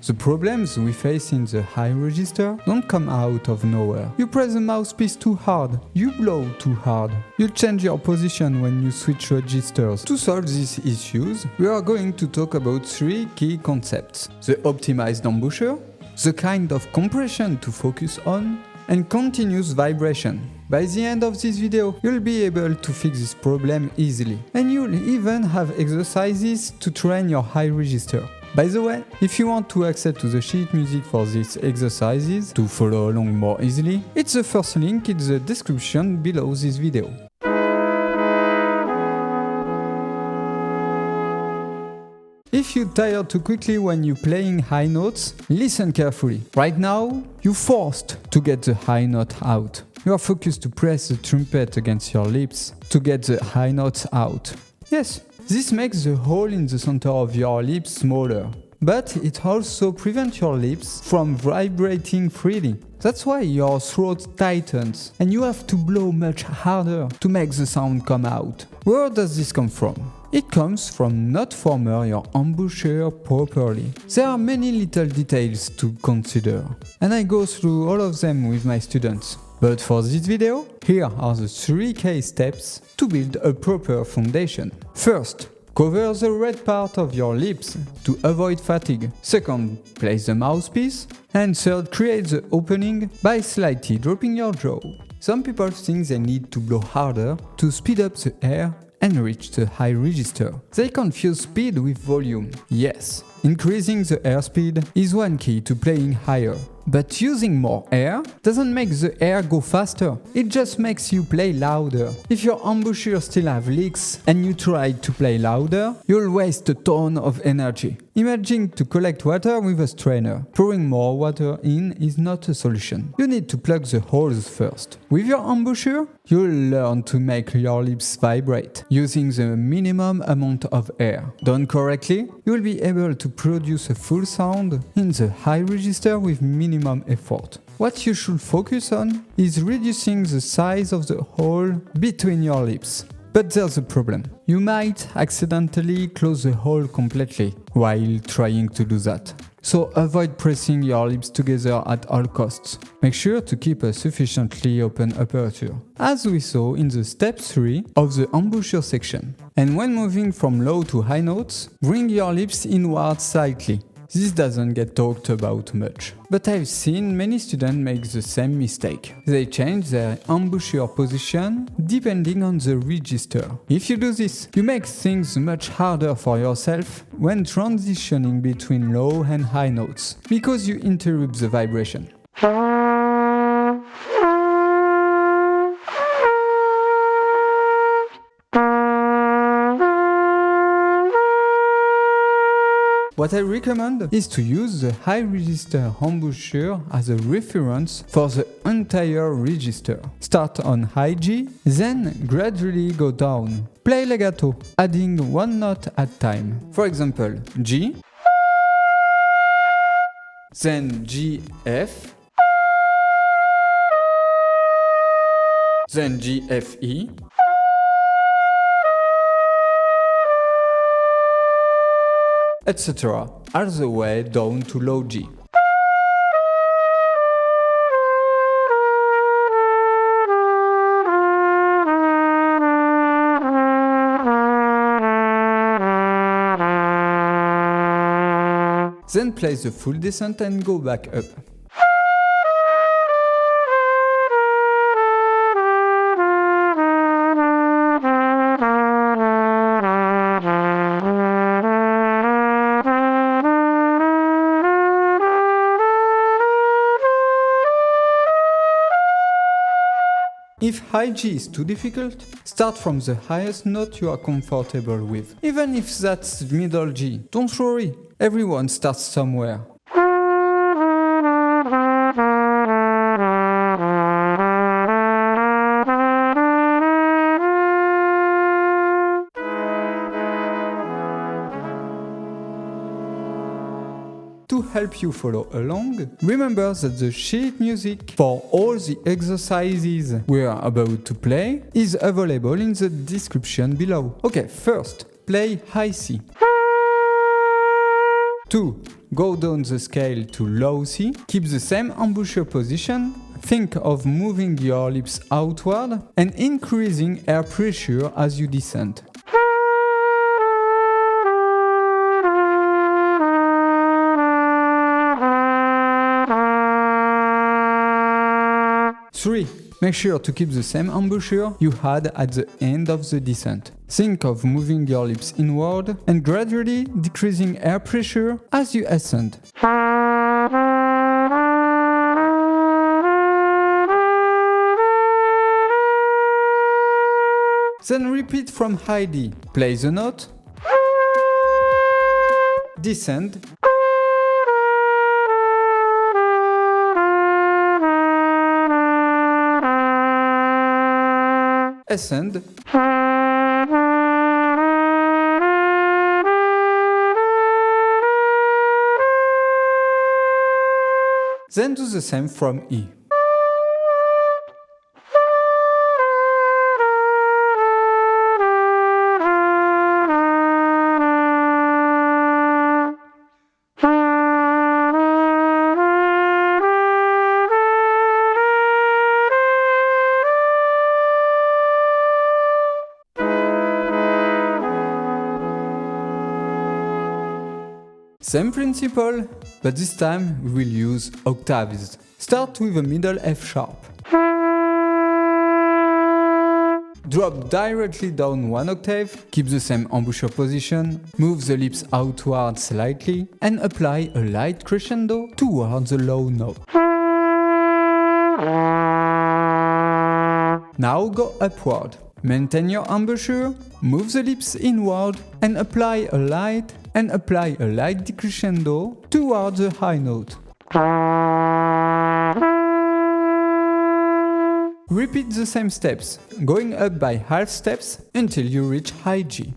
The problems we face in the high register don't come out of nowhere. You press the mouthpiece too hard, you blow too hard, you change your position when you switch registers. To solve these issues, we are going to talk about three key concepts: the optimized embouchure, the kind of compression to focus on, and continuous vibration. By the end of this video, you'll be able to fix this problem easily, and you'll even have exercises to train your high register. By the way, if you want to access to the sheet music for these exercises to follow along more easily, it's the first link in the description below this video. If you tire too quickly when you're playing high notes, listen carefully. Right now, you're forced to get the high note out. You are focused to press the trumpet against your lips to get the high notes out. Yes, this makes the hole in the center of your lips smaller, but it also prevents your lips from vibrating freely. That's why your throat tightens and you have to blow much harder to make the sound come out. Where does this come from? It comes from not forming your embouchure properly. There are many little details to consider, and I go through all of them with my students. But for this video, here are the 3 key steps to build a proper foundation. First, cover the red part of your lips to avoid fatigue. Second, place the mouthpiece. And third, create the opening by slightly dropping your jaw. Some people think they need to blow harder to speed up the air and reach the high register. They confuse speed with volume. Yes, increasing the airspeed is one key to playing higher. But using more air doesn't make the air go faster, it just makes you play louder. If your embouchure still have leaks and you try to play louder, you'll waste a ton of energy. Imagine to collect water with a strainer. Pouring more water in is not a solution. You need to plug the holes first. With your embouchure, you'll learn to make your lips vibrate using the minimum amount of air. Done correctly, you'll be able to produce a full sound in the high register with minimum effort. What you should focus on is reducing the size of the hole between your lips. But there's a problem. You might accidentally close the hole completely while trying to do that. So avoid pressing your lips together at all costs. Make sure to keep a sufficiently open aperture, as we saw in the step 3 of the embouchure section. And when moving from low to high notes, bring your lips inward slightly. This doesn't get talked about much, but I've seen many students make the same mistake. They change their embouchure position depending on the register. If you do this, you make things much harder for yourself when transitioning between low and high notes, because you interrupt the vibration. What I recommend is to use the high register embouchure as a reference for the entire register. Start on high G, then gradually go down. Play legato, adding one note at a time. For example, G, then G, F, then G, F, E, etc., all the way down to low G. Then play the full descent and go back up. If high G is too difficult, start from the highest note you are comfortable with. Even if that's middle G, don't worry, everyone starts somewhere. To help you follow along, remember that the sheet music for all the exercises we are about to play is available in the description below. Okay, first, play high C. 2. go down the scale to low C, keep the same embouchure position, think of moving your lips outward and increasing air pressure as you descend. Three. Make sure to keep the same embouchure you had at the end of the descent. Think of moving your lips inward and gradually decreasing air pressure as you ascend. Then repeat from high D. Play the note, descend, ascend, then do the same from E. Same principle, but this time we will use octaves. Start with a middle F sharp. Drop directly down one octave, keep the same embouchure position, move the lips outward slightly, and apply a light crescendo towards the low note. Now go upward. Maintain your embouchure, move the lips inward, and apply a light decrescendo towards the high note. Repeat the same steps, going up by half steps until you reach high G.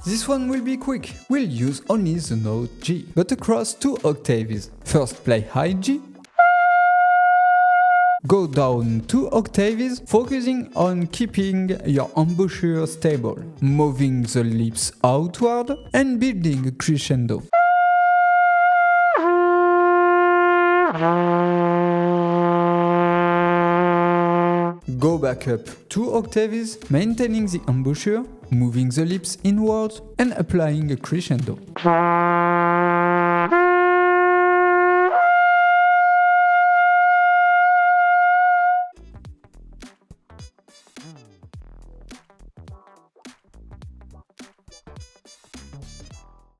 This one will be quick. We'll use only the note G, but across two octaves. First play high G, go down 2 octaves, focusing on keeping your embouchure stable, moving the lips outward and building a crescendo. Go back up 2 octaves, maintaining the embouchure, moving the lips inwards and applying a crescendo.